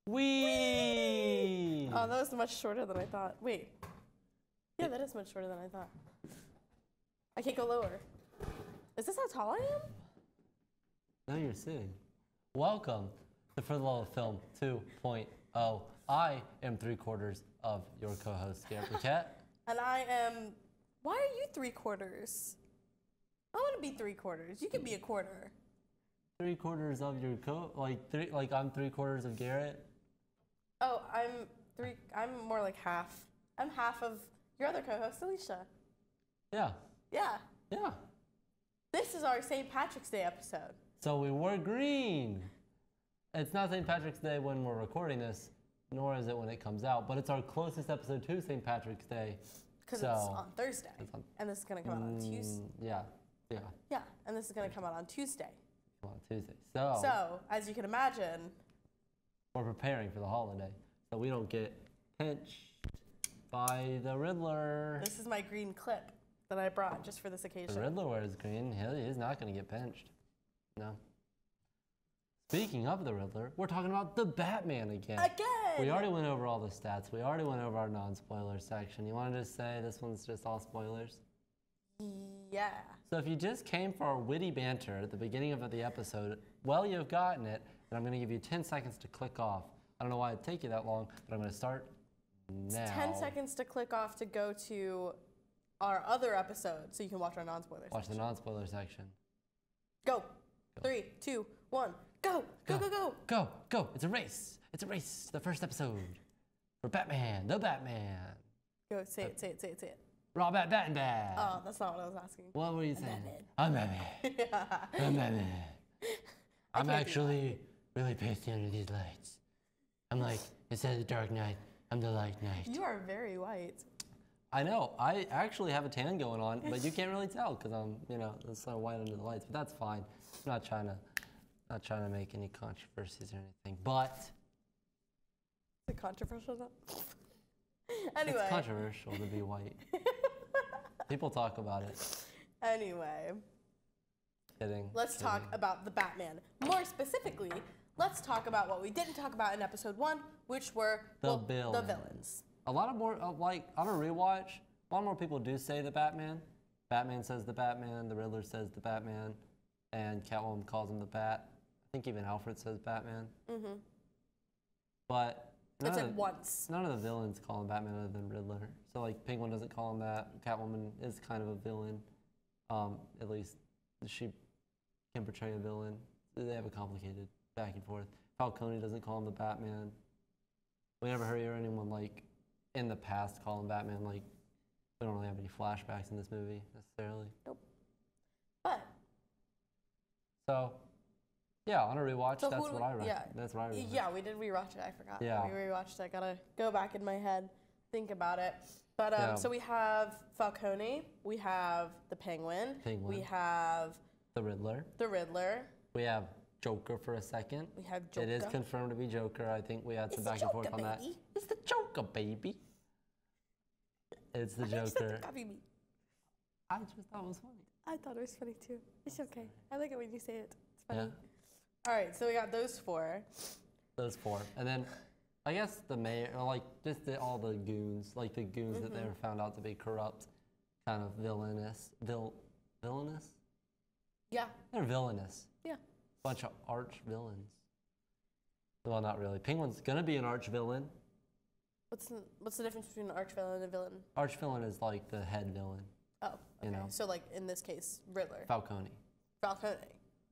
Whee! Oh, that was much shorter than I thought. Wait. Yeah, that is much shorter than I thought. I can't go lower. Is this how tall I am? Now you're sitting. Welcome to For the Love of Film 2.0. I am 3/4 of your co-host, Garrett Burkett. And I am... Why are you 3/4? I want to be 3/4. You can be a quarter. 3/4 of your like I'm 3/4 of Garrett. Oh, I'm more like half. I'm half of your other co-host, Alicia. Yeah. Yeah. Yeah. This is our St. Patrick's Day episode. So we wore green. It's not St. Patrick's Day when we're recording this, nor is it when it comes out, but it's our closest episode to St. Patrick's Day. Because it's on Thursday. And this is going to come out on Tuesday. Yeah. Yeah. Yeah, and this is going to come out on Tuesday. Come on Tuesday. So, as you can imagine, we're preparing for the holiday, so we don't get pinched by the Riddler. This is my green clip that I brought just for this occasion. The Riddler wears green. He's not going to get pinched. No. Speaking of the Riddler, we're talking about the Batman again. We already went over all the stats. We already went over our non-spoiler section. You want to just say this one's just all spoilers? Yeah. So if you just came for our witty banter at the beginning of the episode, well, you've gotten it, and I'm going to give you 10 seconds to click off. I don't know why it'd take you that long, but I'm going to start now. It's 10 seconds to click off to go to our other episode so you can watch our non-spoiler section. Watch the non-spoiler section. Go. 3, 2, 1. Go. Go, go, go. Go, go. It's a race. It's a race. The first episode for Batman, the Batman. Go, say it, say it, say it, say it. Raw Batman. Oh, that's not what I was asking. What were you saying? Batman. I'm Batman. Yeah. I'm Batman. I'm actually really pasty under these lights. I'm like, instead of the Dark Knight, I'm the Light Knight. You are very white. I know. I actually have a tan going on, but you can't really tell because I'm, it's so white under the lights. But that's fine. I'm not trying to make any controversies or anything. But is it controversial though? Anyway. It's controversial to be white. People talk about it. Anyway. Kidding. Let's talk about the Batman. More specifically, let's talk about what we didn't talk about in episode 1, which were the villains. A lot of more, like, on a rewatch, a lot more people do say the Batman. Batman says the Batman, the Riddler says the Batman, and Catwoman calls him the Bat. I think even Alfred says Batman. Mm-hmm. But That's it once. None of the villains call him Batman other than Riddler. So, like, Penguin doesn't call him that. Catwoman is kind of a villain. At least she can portray a villain. They have a complicated back and forth. Falcone doesn't call him the Batman. We never heard anyone, like, in the past call him Batman. Like, we don't really have any flashbacks in this movie, necessarily. Nope. But. So, yeah, on a rewatch, So that's what I read. Yeah. That's what I read. Yeah, we did rewatch it. I forgot. Yeah. We rewatched it. I gotta go back in my head, think about it. But so we have Falcone, we have the Penguin, we have the Riddler. We have Joker for a second. We have Joker. It is confirmed to be Joker. I think we had some back and forth on that. It's the Joker, baby. It's the Joker. I just thought it was funny. I thought it was funny too. It's okay. I like it when you say it. It's funny. Yeah. All right, so we got those 4. Those 4. And then I guess the mayor, or like just all the goons, like the goons that they were found out to be corrupt, kind of villainous. Villainous? Yeah. They're villainous. Yeah. Bunch of arch villains. Well, not really. Penguin's gonna be an arch villain. What's the difference between an arch villain and a villain? Arch villain is like the head villain. Oh, okay. You know? So like in this case, Riddler. Falcone.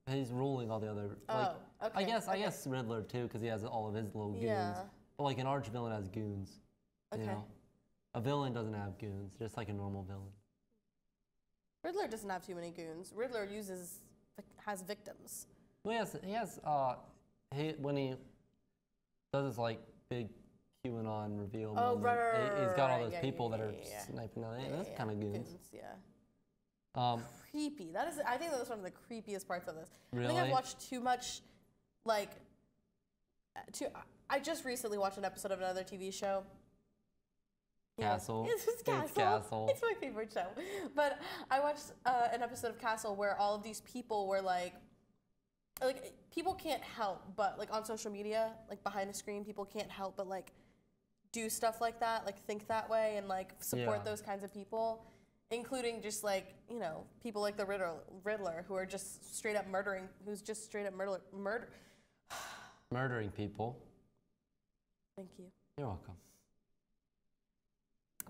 He's ruling all the other. Like, okay. I guess Riddler too, because he has all of his little goons. Yeah. But like an arch villain has goons. Okay. You know? A villain doesn't have goons, just like a normal villain. Riddler doesn't have too many goons. Riddler has victims. Well, when he does his like big QAnon reveal moment, he's got all those people that are sniping out. That's kind of goons. Yeah. Creepy. I think that was one of the creepiest parts of this. Really? I think I've watched too much, I just recently watched an episode of another TV show. Castle. It's Castle. It's my favorite show. But I watched an episode of Castle where all of these people were like like people can't help but like on social media, like behind the screen, people can't help but like do stuff like that, like think that way and like support those kinds of people, including just like, you know, people like the Riddler who are just straight up murdering, murdering people. Thank you. You're welcome.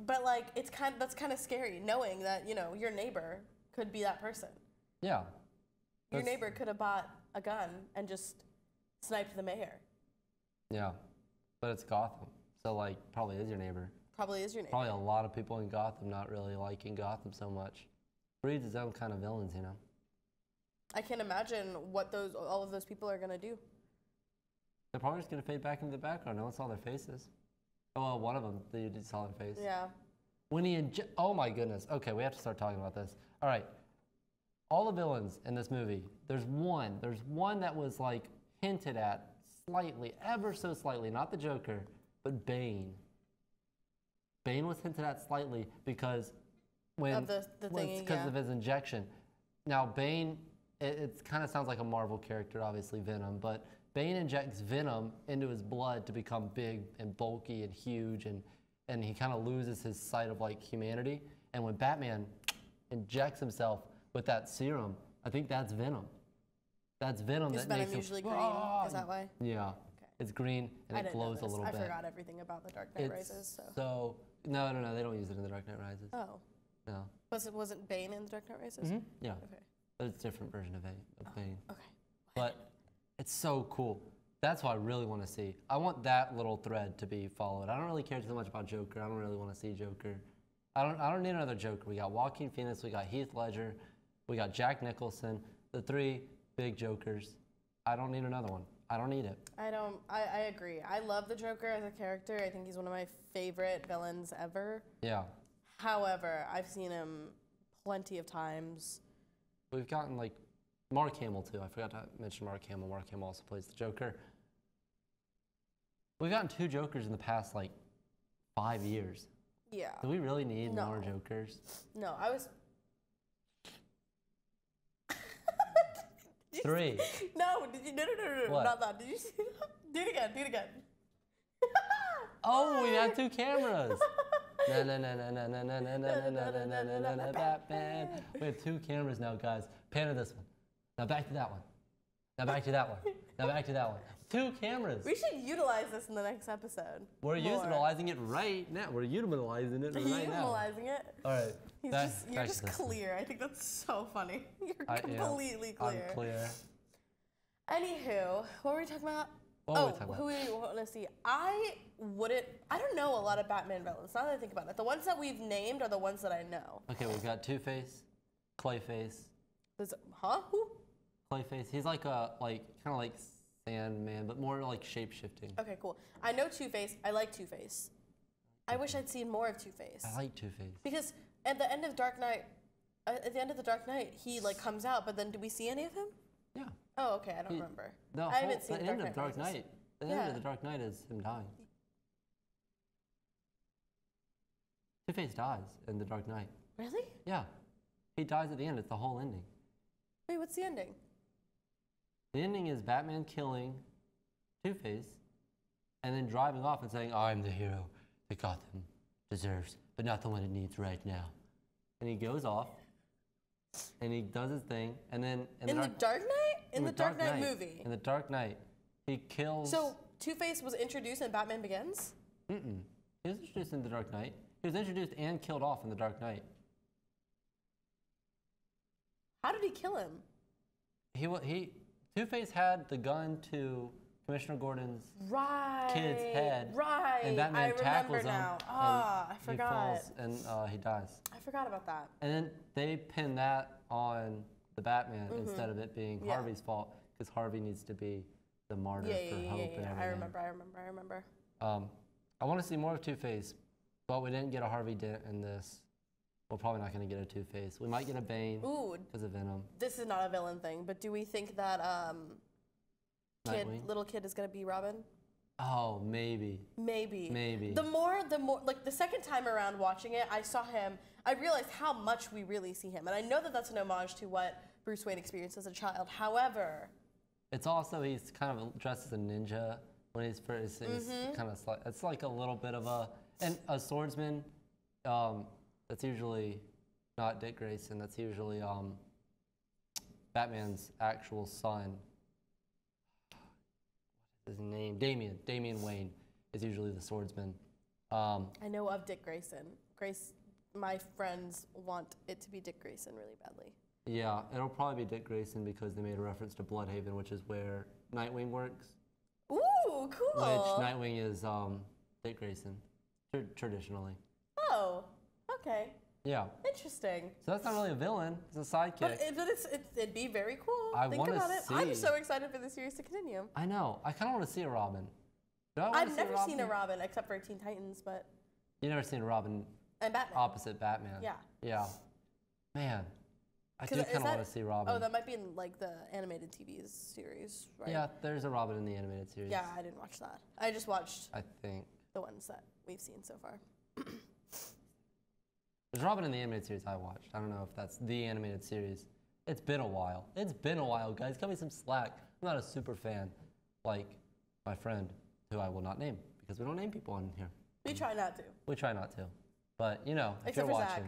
But like that's kind of scary knowing that, you know, your neighbor could be that person. Yeah. Your neighbor could have bought a gun and just sniped the mayor. Yeah. But it's Gotham. So like probably is your neighbor. Probably is your neighbor. Probably a lot of people in Gotham not really liking Gotham so much. Breeds his own kind of villains, you know. I can't imagine what all of those people are gonna do. They're probably just gonna fade back into the background. No one saw their faces. Oh, well, one of them, you did saw their face. Yeah. When he oh my goodness. Okay, we have to start talking about this. All right. All the villains in this movie, there's one that was like hinted at slightly, ever so slightly, not the Joker, but Bane. Bane was hinted at slightly because because of his injection. Now Bane, it kind of sounds like a Marvel character, obviously Venom, but Bane injects venom into his blood to become big and bulky and huge, and he kind of loses his sight of like humanity. And when Batman injects himself with that serum, I think that's venom. That's venom that makes him usually green? Is that why? Yeah. Okay. It's green and it glows a little bit. I forgot everything about The Dark Knight Rises. So no, they don't use it in The Dark Knight Rises. Oh. No. Wasn't Bane in The Dark Knight Rises? Mm-hmm. Yeah. Okay. But it's a different version of Bane. Okay. But it's so cool. That's what I really want to see. I want that little thread to be followed. I don't really care too much about Joker. I don't really want to see Joker. I don't need another Joker. We got Joaquin Phoenix. We got Heath Ledger. We got Jack Nicholson. The three big Jokers. I don't need another one. I don't need it. I agree. I love the Joker as a character. I think he's one of my favorite villains ever. Yeah. However, I've seen him plenty of times. We've gotten like Mark Hamill too. I forgot to mention Mark Hamill. Mark Hamill also plays the Joker. We've gotten 2 Jokers in the past like 5 years. Yeah. Do we really need more Jokers? No, I was... 3. No, no, not that. Did you see that? Do it again. Oh, we have 2 cameras. Batman. We have 2 cameras now, guys. Pan to this one. Now back to that one. Now back to that one. Now back to that one. 2 cameras. We should utilize this in the next episode. We're utilizing it right now. We're utilizing it right now. Utilizing it? All right. You're just clear. I think that's so funny. You're completely clear. I'm clear. Anywho, what were we talking about? Who we want to see? I don't know a lot of Batman villains. Now that I think about it, the ones that we've named are the ones that I know. Okay, we've got Two-Face, Clayface. Who? Clayface. He's like kind of like Sandman, but more like shape-shifting. Okay, cool. I know Two-Face. I like Two-Face. I wish I'd seen more of Two-Face. I like Two-Face. Because at the end of Dark Knight, he like comes out, but then do we see any of him? Yeah. Oh, okay. I don't remember. I haven't seen the end of Dark Knight. The end of the Dark Knight is him dying. Two-Face dies in the Dark Knight. Really? Yeah. He dies at the end. It's the whole ending. Wait, what's the ending? The ending is Batman killing Two-Face and then driving off and saying, I'm the hero that Gotham deserves, but not the one it needs right now. And he goes off and he does his thing, and then... In the Dark Knight? In the Dark Knight movie? In the Dark Knight. He kills... So Two-Face was introduced in Batman Begins? Mm-mm. He was introduced in the Dark Knight. He was introduced and killed off in the Dark Knight. How did he kill him? Two-Face had the gun to Commissioner Gordon's kid's head. Right. And Batman tackles him. I forgot. He falls and he dies. I forgot about that. And then they pin that on the Batman instead of it being Harvey's fault, because Harvey needs to be the martyr for hope and everything. I remember. I want to see more of Two-Face, but we didn't get a Harvey Dent in this. We're probably not going to get a Two-Face. We might get a Bane because of Venom. This is not a villain thing, but do we think that little kid is going to be Robin? Oh, maybe. Maybe. The more, like the second time around watching it, I realized how much we really see him. And I know that that's an homage to what Bruce Wayne experienced as a child. However, It's also he's kind of dressed as a ninja when he's first. He's kind of it's like a little bit of a swordsman. That's usually not Dick Grayson. That's usually Batman's actual son. His name Damian Wayne is usually the swordsman. I know of Dick Grayson. My friends want it to be Dick Grayson really badly. Yeah, it'll probably be Dick Grayson because they made a reference to Bloodhaven, which is where Nightwing works. Ooh, cool. Which Nightwing is Dick Grayson, traditionally. Oh, okay. Yeah. Interesting. So that's not really a villain; it's a sidekick. But it'd be very cool. Think about it. I'm so excited for the series to continue. I know. I kind of want to see a Robin. I've never seen a Robin except for Teen Titans, but. You've never seen a Robin. And Batman. Opposite Batman. Yeah. Yeah. Man, I do kind of want to see Robin. Oh, that might be in like the animated TV series, right? Yeah, there's a Robin in the animated series. Yeah, I didn't watch that. I just watched. I think. The ones that we've seen so far. There's Robin in the animated series I watched. I don't know if that's the animated series. It's been a while. It's been a while, guys. Cut me some slack. I'm not a super fan like my friend, who I will not name because we don't name people on here. We try not to. We try not to. But, you know, if Except you're for watching,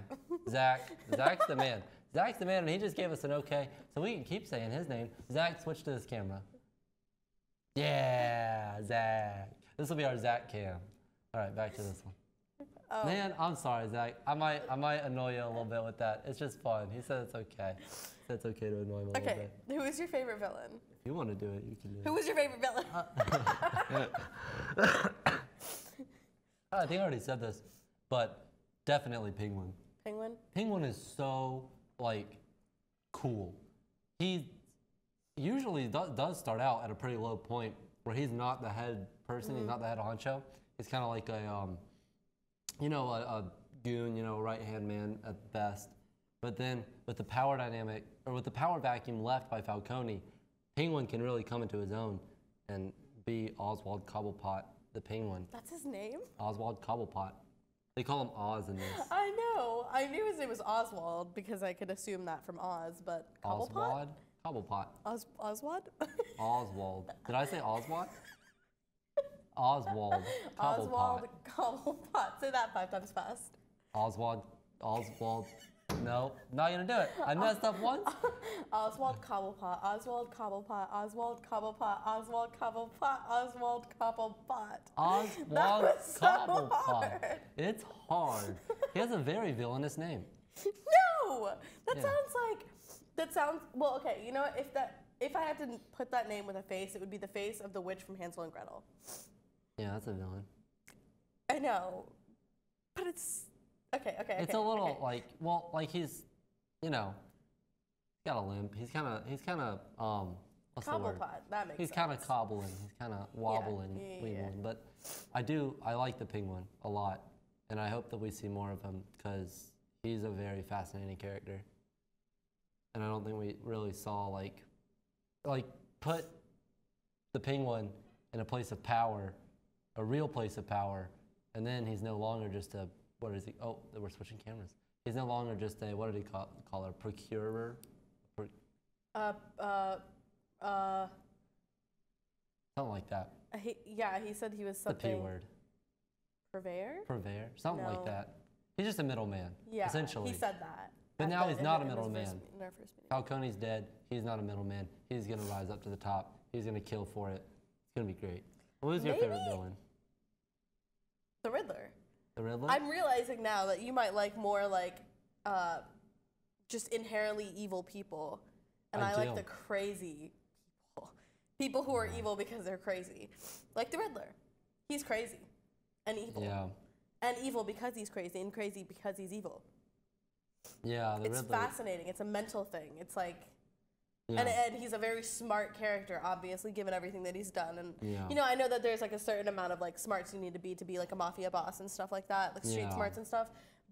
Zach's the man. Zach's the man, and he just gave us an okay, so we can keep saying his name. Zach, switch to this camera. Yeah, Zach. This will be our Zach cam. All right, back to this one. Oh. Man, I'm sorry, Zach. I might annoy you a little bit with that. It's just fun. He said it's okay. He said it's okay to annoy him a little bit. Okay, who is your favorite villain? If you want to do it, you can do it. Who was your favorite villain? I think I already said this, but definitely Penguin. Penguin? Penguin is so, like, cool. He usually does start out at a pretty low point where he's not the head person, he's not the head honcho. He's kind of like a goon, right-hand man at best. But then with the power dynamic, or with the power vacuum left by Falcone, Penguin can really come into his own and be Oswald Cobblepot, the Penguin. That's his name? Oswald Cobblepot. They call him Oz in this. I know. I knew his name was Oswald because I could assume that from Oz, but Cobblepot? Oswald? Cobblepot. Oswald? Oswald. Did I say Oswald? Oswald. Cobblepot. Oswald Cobblepot. Say that 5 times fast. Oswald. No, not gonna do it. I messed up once. Oswald Cobblepot. Oswald Cobblepot. Oswald Cobblepot. Oswald Cobblepot. Oswald Cobblepot. Oswald Cobblepot. It's hard. He has a very villainous name. No, that sounds. Well, okay. You know what? If I had to put that name with a face, it would be the face of the witch from Hansel and Gretel. Yeah, that's a villain. I know, but it's okay. It's a little like he's, he's got a limp. He's kind of what's the word? That makes sense. He's kind of cobbling. He's kind of wobbling, wiggling. But I like the Penguin a lot, and I hope that we see more of him because he's a very fascinating character. And I don't think we really saw like put the Penguin in a place of power, a real place of power, and then he's no longer just a, what is he? Oh, we're switching cameras. He's no longer just a, what did he call her? Procurer? Something like that. He said he was something. The P word. Purveyor? Purveyor, something like that. He's just a middleman, essentially. He said that. But now he's not a middleman. Falcone's dead. He's not a middleman. He's going to rise up to the top. He's going to kill for it. It's going to be great. What was your favorite villain? The Riddler. The Riddler? I'm realizing now that you might like more just inherently evil people. And I like the crazy people. People who are evil because they're crazy. Like the Riddler. He's crazy and evil. Yeah. And evil because he's crazy and crazy because he's evil. Yeah, the Riddler. It's fascinating. It's a mental thing. It's like, and he's a very smart character, obviously, given everything that he's done. And I know that there's like a certain amount of like smarts you need to be like a mafia boss and stuff like that, like street smarts and stuff.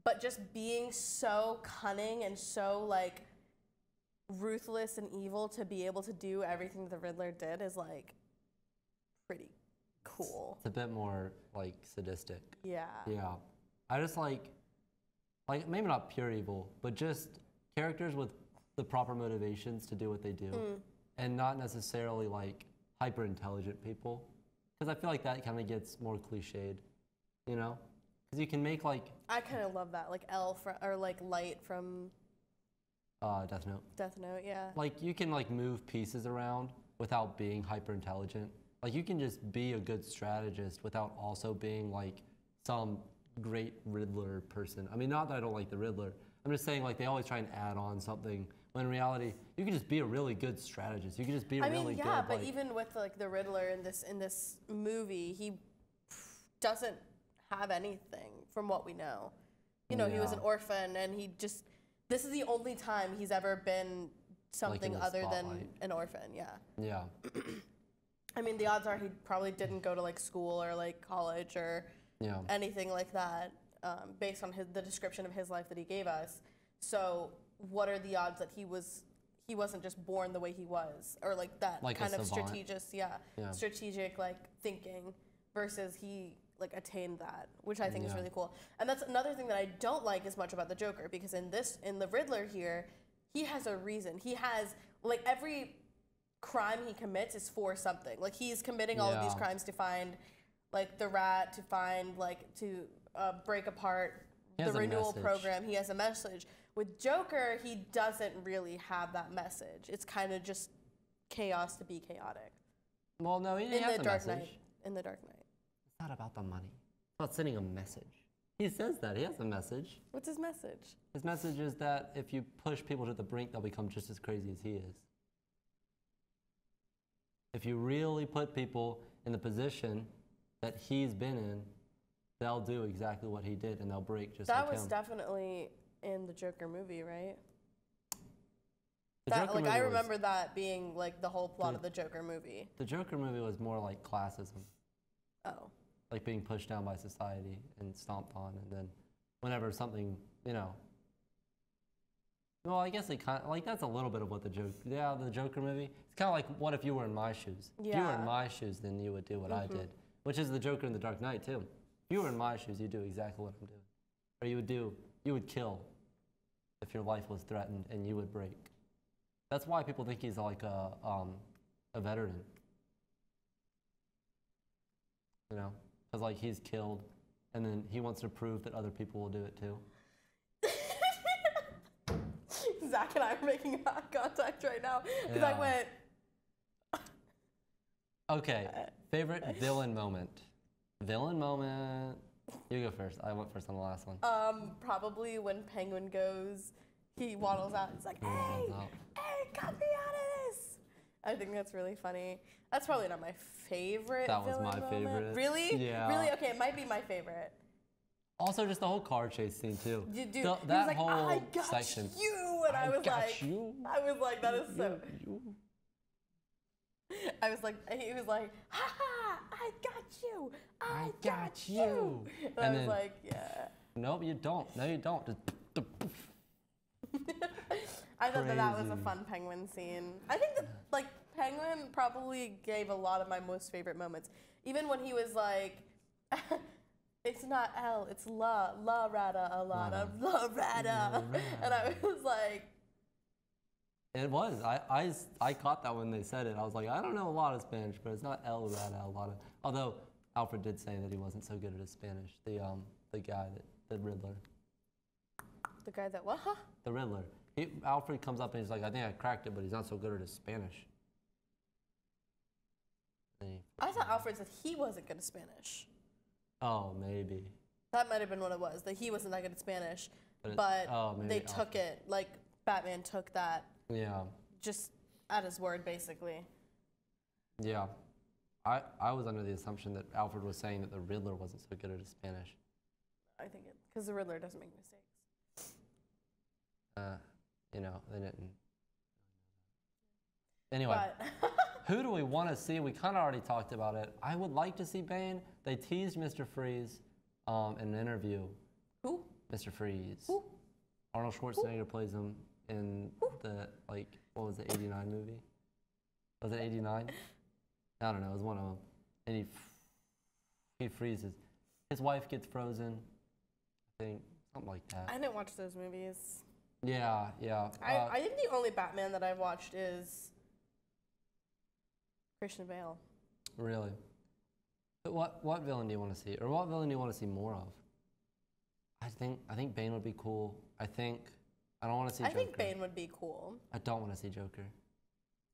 But just being so cunning and so like ruthless and evil to be able to do everything that the Riddler did is like pretty cool. It's a bit more like sadistic. Yeah. Yeah. I just like maybe not pure evil, but just characters with the proper motivations to do what they do. and not necessarily like hyper intelligent people, because I feel like that kind of gets more cliched, you know? Because you can make like I kind of love that, like or like Light from Death Note. Death Note, yeah. Like you can like move pieces around without being hyper intelligent. Like you can just be a good strategist without also being like some great Riddler person. I mean, not that I don't like the Riddler. I'm just saying like they always try and add on something when in reality you can just be a really good strategist. You can just be a really good. Yeah, but even with like the Riddler in this movie, he doesn't have anything from what we know. You know, he was an orphan, and this is the only time he's ever been something like other than an orphan. Yeah. Yeah. I mean, the odds are he probably didn't go to like school or like college or anything like that, based on the description of his life that he gave us. So, what are the odds that he wasn't just born the way he was, or like that like kind of strategic like thinking, versus he like attained that, which I think is really cool. And that's another thing that I don't like as much about the Joker, because in the Riddler here, he has a reason. He has like every crime he commits is for something. Like he's committing all of these crimes to find like the rat, to find like to break apart the renewal program. He has a message. With Joker, he doesn't really have that message. It's kind of just chaos to be chaotic. Well, no, he has a message. In the Dark Knight. It's not about the money. It's about sending a message. He says that. He has a message. What's his message? His message is that if you push people to the brink, they'll become just as crazy as he is. If you really put people in the position that he's been in, they'll do exactly what he did, and they'll break just like him. That was definitely in the Joker movie, right? I remember that being like the whole plot of the Joker movie. The Joker movie was more like classism. Oh. Like being pushed down by society and stomped on, and then whenever something, you know. Well, I guess it kind of, like that's a little bit of what the Joker movie. It's kind of like, what if you were in my shoes? Yeah. If you were in my shoes, then you would do what I did, which is the Joker in the Dark Knight too. If you were in my shoes, you'd do exactly what I'm doing, or you would kill if your life was threatened, and you would break. That's why people think he's like a veteran. You know, because like he's killed, and then he wants to prove that other people will do it too. Zach and I are making eye contact right now because I went. Okay, favorite villain moment. Villain moment. You go first. I went first on the last one. Probably when Penguin goes, he waddles out. He's like, "Hey, cut me out of this!" I think that's really funny. That's probably not my favorite. That was my moment. favorite. Really? Yeah. Really? Okay, it might be my favorite. Also, just the whole car chase scene too. Dude, that he was like, whole I got section. You, and I was like, that is so. I was like, he was like, ha ha, I got you, I got you. And I was like, yeah. Nope, you don't. No, you don't. I thought that was a fun Penguin scene. I think that like Penguin probably gave a lot of my most favorite moments. Even when he was like, it's not L, it's La Rada, a lot of La Rada. And I was like. It was. I caught that when they said it. I was like, I don't know a lot of Spanish, but it's not El Rada, a lot of. Although Alfred did say that he wasn't so good at his Spanish. The guy the Riddler. The guy that what? The Riddler. Alfred comes up and he's like, I think I cracked it, but he's not so good at his Spanish. I thought Alfred said he wasn't good at Spanish. Oh, maybe. That might have been what it was, that he wasn't that good at Spanish. But they took it, like Batman took that. Yeah. Just at his word, basically. Yeah. I was under the assumption that Alfred was saying that the Riddler wasn't so good at his Spanish. I think because the Riddler doesn't make mistakes. You know, they didn't. Anyway, who do we want to see? We kind of already talked about it. I would like to see Bane. They teased Mr. Freeze in an interview. Who? Mr. Freeze. Who? Arnold Schwarzenegger plays him in the, like, what was the 89 movie? Was it 89? I don't know. It was one of them. And he freezes. His wife gets frozen. I think something like that. I didn't watch those movies. Yeah. I think the only Batman that I've watched is Christian Bale. Really? But what villain do you want to see, or what villain do you want to see more of? I think Bane would be cool. I don't want to see Joker. I think Bane would be cool. I don't want to see Joker.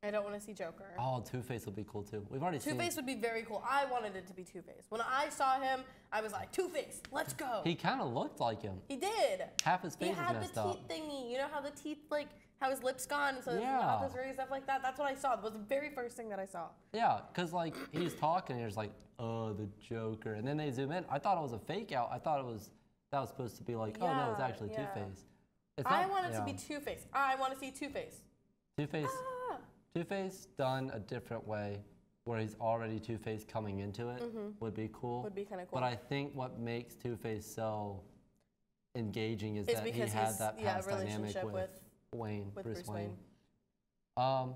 I don't want to see Joker. Oh, Two-Face would be cool too. We've already seen. Two-Face would be very cool. I wanted it to be Two-Face. When I saw him, I was like, Two-Face, let's go. He kind of looked like him. He did. Half his face is messed up. He had the teeth thingy. You know how the teeth, like, how his lips gone, so his mouth is raised, stuff like that? That's what I saw. That was the very first thing that I saw. Yeah, because, like, he's talking, and he's like, oh, the Joker. And then they zoom in. I thought it was a fake out. I thought that was supposed to be like, oh, no, it's actually Two-Face. I want it to be Two-Face. I want to see Two-Face. Two-Face done a different way, where he's already Two-Face coming into it, would be cool. Would be kind of cool. But I think what makes Two-Face so engaging is that he had that past dynamic with Bruce Wayne. I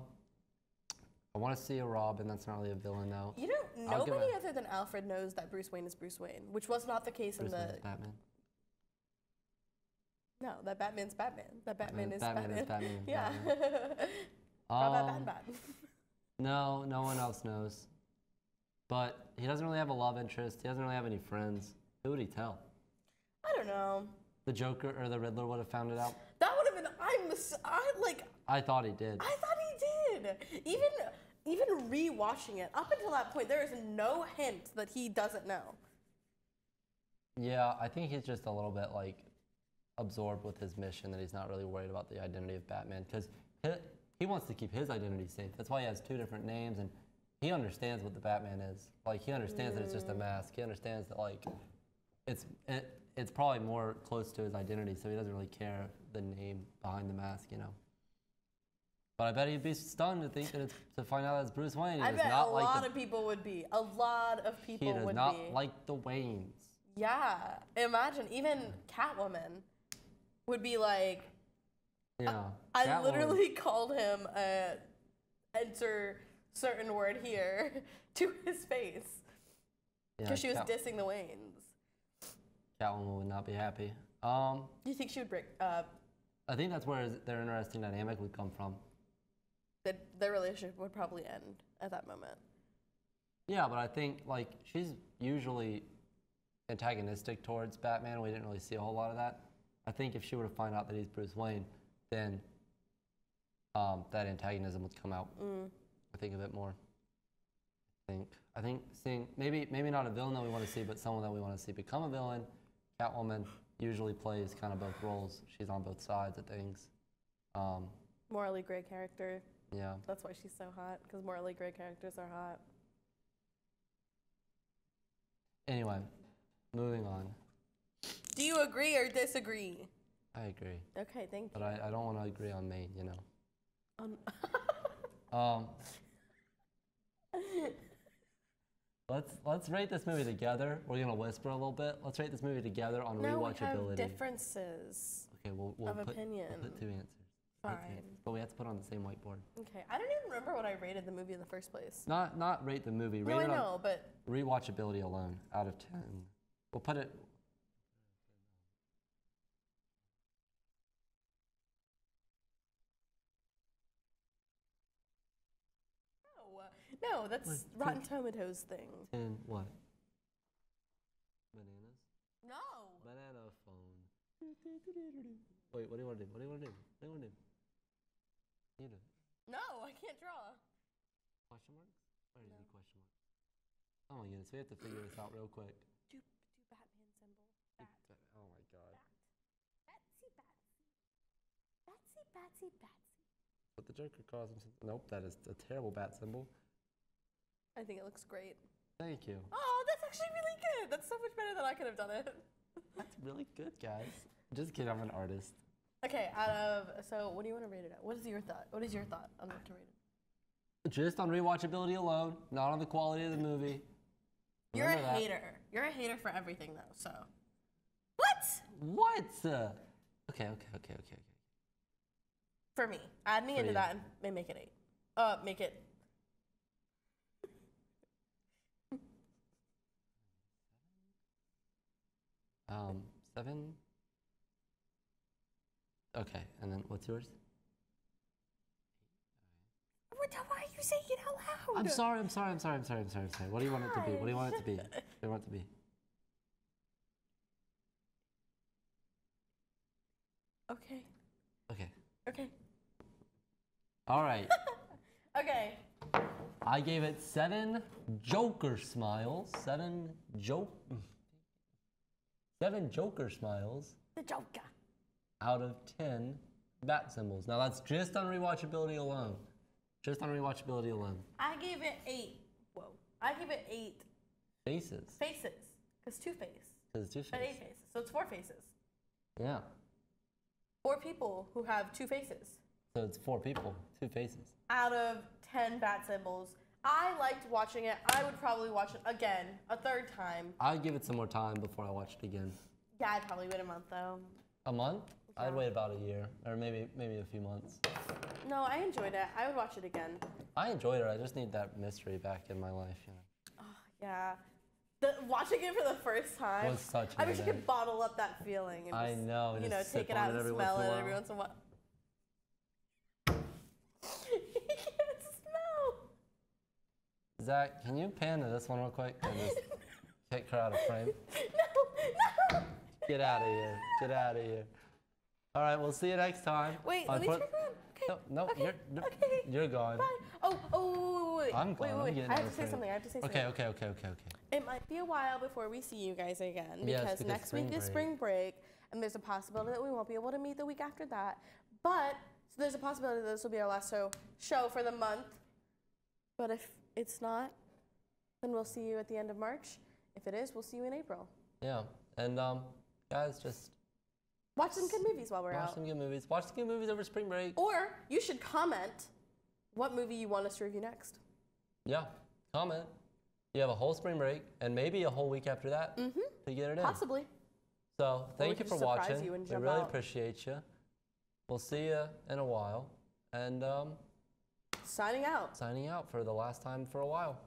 want to see a Robin. That's not really a villain, though. You know, nobody other than Alfred knows that Bruce Wayne is Bruce Wayne, which was not the case in the. Bruce Wayne is Batman. No, that Batman's Batman. That Batman is Batman. Batman. Is Batman. Yeah. Bad. No, no one else knows. But he doesn't really have a love interest. He doesn't really have any friends. Who would he tell? I don't know. The Joker or the Riddler would have found it out. That would have been. I thought he did. I thought he did. Even rewatching it, up until that point, there is no hint that he doesn't know. Yeah, I think he's just a little bit like absorbed with his mission that he's not really worried about the identity of Batman because he wants to keep his identity safe. That's why he has 2 different names, and he understands what the Batman is. Like, he understands that it's just a mask. He understands that, like, it's probably more close to his identity, so he doesn't really care the name behind the mask, you know. But I bet he'd be stunned to think that to find out that's Bruce Wayne. I bet a lot of people would be. A lot of people would be. He does not like the Waynes. Yeah. Imagine, even Catwoman would be like, yeah. I literally called him enter certain word here to his face because she was dissing the Waynes. Catwoman would not be happy. You think she would break? I think that's where their interesting dynamic would come from. That their relationship would probably end at that moment. Yeah, but I think like she's usually antagonistic towards Batman. We didn't really see a whole lot of that. I think if she were to find out that he's Bruce Wayne, then that antagonism would come out. I think a bit more. I think seeing maybe not a villain that we want to see, but someone that we want to see become a villain. Catwoman usually plays kind of both roles. She's on both sides of things. Morally gray character. Yeah. That's why she's so hot, because morally gray characters are hot. Anyway, moving on. Do you agree or disagree? I agree. Okay, thank you. But I don't want to agree on Maine, you know. Let's rate this movie together. We're gonna whisper a little bit. Let's rate this movie together on rewatchability. We have differences. Okay, we'll put 2 answers. Fine. But we have to put on the same whiteboard. Okay, I don't even remember what I rated the movie in the first place. Not rate the movie. No, I know, but rewatchability alone out of 10. We'll put it. No, that's Rotten Tomatoes thing. 10 what? Bananas? No. Banana phone. Wait, what do you want to do? What do you want to do? What do you want to do? You do. No, I can't draw. Question marks? Where is the question mark? Oh my goodness, we have to figure this out real quick. Do Batman symbol. Bat. Oh my god. Batsy, Batsy. Batsy, Batsy, Batsy. But the Joker calls him something. Nope, that is a terrible bat symbol. I think it looks great. Thank you. Oh, that's actually really good. That's so much better than I could have done it. That's really good, guys. Just kidding, I'm an artist. Okay, so what do you want to rate it at? What is your thought? What is your thought on what to rate it? Just on rewatchability alone, not on the quality of the movie. You're a hater. You're a hater for everything, though, so. What? Okay. For me. Add me into that and make it 8. Make it. Um, 7. Okay, and then what's yours? Why are you you saying it out loud? I'm sorry. What do you want it to be? What do you want it to be? What do you want it to be? Okay. Okay. Okay. All right. Okay. I gave it 7 Joker smiles. 7 Joker smiles The Joker. out of 10 bat symbols. Now that's just on rewatchability alone. Just on rewatchability alone. I gave it 8. Whoa. I gave it 8 Faces. faces. Because 2 face. Because 2 faces. But 8 faces. So it's 4 faces. Yeah. 4 people who have 2 faces. So it's 4 people, 2 faces. Out of 10 bat symbols. I liked watching it. I would probably watch it again, a 3rd time. I'd give it some more time before I watched it again. Yeah, I'd probably wait a month though. A month? Yeah. I'd wait about a year, or maybe a few months. No, I enjoyed it. I would watch it again. I enjoyed it. I just need that mystery back in my life, you know. Oh, yeah. Watching it for the first time. Was such I an wish I event. could bottle up that feeling. And I just, know. You know, just take sip it on out and every smell once in it a every while. once in a while. You can't smell. Zach, can you pan to this one real quick and just take her out of frame? No. Get out of here. Get out of here. All right, we'll see you next time. Wait, let me turn around. Okay. No, Okay. you're gone. Bye. Wait. I'm gone. I'm Wait. getting I out have of to say frame. something. I have to say something. Okay. It might be a while before we see you guys again Yes, because because next week spring is spring break and there's a possibility that we won't be able to meet the week after that. But so there's a possibility that this will be our last show for the month. But if it's not, then we'll see you at the end of March. If it is, we'll see you in April. Yeah, and guys, just Watch some good movies while we're watch out. some good movies. Watch some good movies over spring break. Or you should comment what movie you want us to review next. Yeah, comment. You have a whole spring break and maybe a whole week after that to get it in. Possibly. So we thank you could for just surprise watching. you and We jump really out. appreciate you. We'll see you in a while. And Signing out. signing out for the last time for a while.